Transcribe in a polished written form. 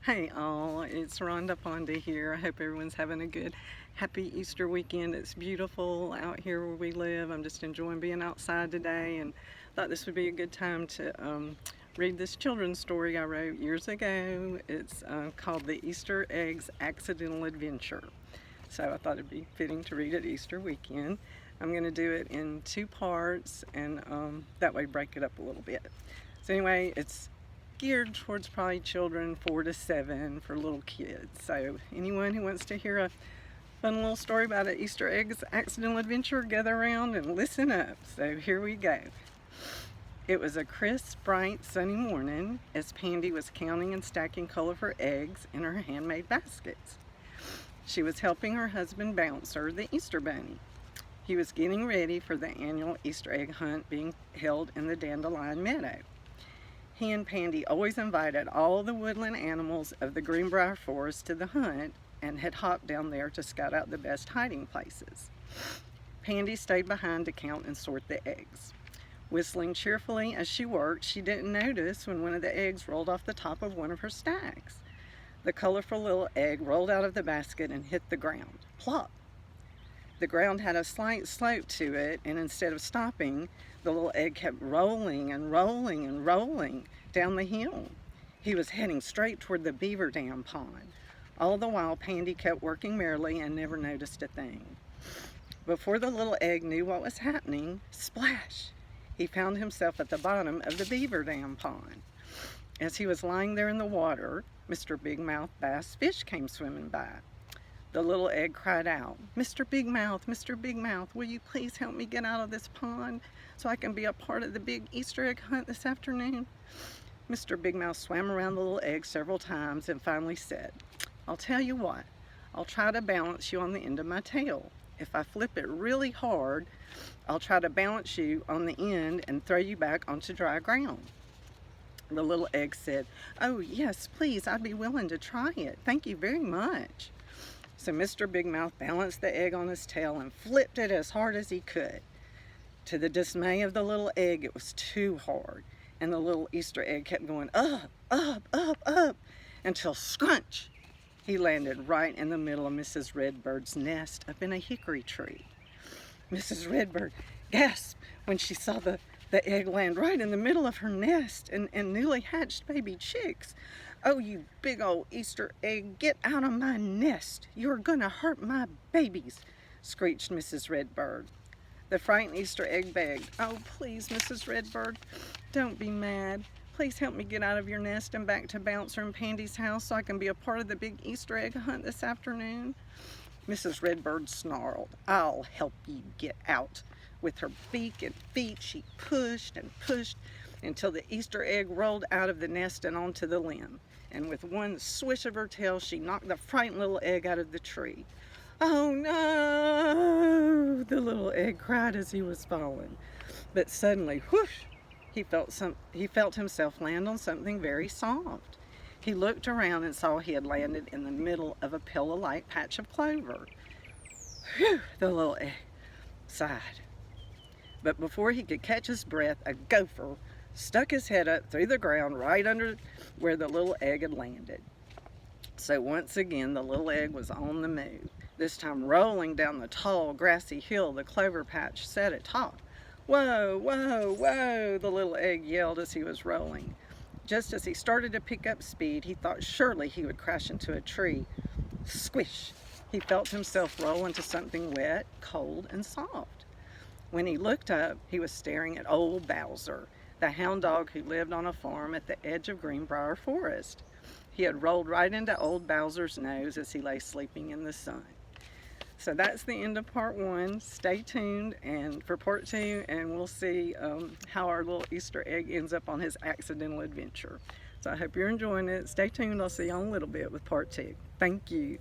Hey all, it's Rhonda Ponda here. I hope everyone's having a good, happy Easter weekend. It's beautiful out here where we live. I'm just enjoying being outside today and thought this would be a good time to read this children's story I wrote years ago. It's called The Easter Eggs Accidental Adventure. So I thought it'd be fitting to read it Easter weekend. I'm going to do it in two parts and that way break it up a little bit. So anyway, it's geared towards probably children 4 to 7 for little kids. So anyone who wants to hear a fun little story about an Easter eggs accidental adventure, gather around and listen up. So here we go. It was a crisp, bright, sunny morning as Pandy was counting and stacking colorful eggs in her handmade baskets. She was helping her husband Bouncer, the Easter Bunny. He was getting ready for the annual Easter egg hunt being held in the Dandelion Meadow. He and Pandy always invited all the woodland animals of the Greenbrier Forest to the hunt and had hopped down there to scout out the best hiding places. Pandy stayed behind to count and sort the eggs. Whistling cheerfully as she worked, she didn't notice when one of the eggs rolled off the top of one of her stacks. The colorful little egg rolled out of the basket and hit the ground. Plop! The ground had a slight slope to it, and instead of stopping, the little egg kept rolling and rolling and rolling down the hill. He was heading straight toward the beaver dam pond. All the while, Pandy kept working merrily and never noticed a thing. Before the little egg knew what was happening, splash! He found himself at the bottom of the beaver dam pond. As he was lying there in the water, Mr. Big Mouth Bass Fish came swimming by. The little egg cried out, Mr. Big Mouth, will you please help me get out of this pond so I can be a part of the big Easter egg hunt this afternoon?" Mr. Big Mouth swam around the little egg several times and finally said, "I'll tell you what, I'll try to balance you on the end of my tail. If I flip it really hard, I'll try to balance you on the end and throw you back onto dry ground." The little egg said, "Oh yes, please, I'd be willing to try it. Thank you very much." So Mr. Big Mouth balanced the egg on his tail and flipped it as hard as he could. To the dismay of the little egg, it was too hard, and the little Easter egg kept going up, up, up, up, until scrunch! He landed right in the middle of Mrs. Redbird's nest up in a hickory tree. Mrs. Redbird gasped when she saw the egg land right in the middle of her nest and newly hatched baby chicks. "Oh, you big old Easter egg, get out of my nest. You're gonna hurt my babies," screeched Mrs. Redbird. The frightened Easter egg begged, "Oh, please, Mrs. Redbird, don't be mad. Please help me get out of your nest and back to Bouncer and Pandy's house so I can be a part of the big Easter egg hunt this afternoon." Mrs. Redbird snarled, "I'll help you get out." With her beak and feet, she pushed and pushed until the Easter egg rolled out of the nest and onto the limb. And with one swish of her tail, she knocked the frightened little egg out of the tree. "Oh no!" the little egg cried as he was falling. But suddenly, whoosh! He felt himself land on something very soft. He looked around and saw he had landed in the middle of a pillow-like patch of clover. Whew! The little egg sighed. But before he could catch his breath, a gopher stuck his head up through the ground right under where the little egg had landed. So once again, the little egg was on the move, this time rolling down the tall, grassy hill the clover patch set atop. "Whoa, whoa, whoa!" the little egg yelled as he was rolling. Just as he started to pick up speed, he thought surely he would crash into a tree. Squish! He felt himself roll into something wet, cold, and soft. When he looked up, he was staring at old Bowser, the hound dog who lived on a farm at the edge of Greenbrier Forest. He had rolled right into old Bowser's nose as he lay sleeping in the sun. So that's the end of part 1. Stay tuned and for part 2, and we'll see how our little Easter egg ends up on his accidental adventure. So I hope you're enjoying it. Stay tuned. I'll see you in a little bit with part 2. Thank you.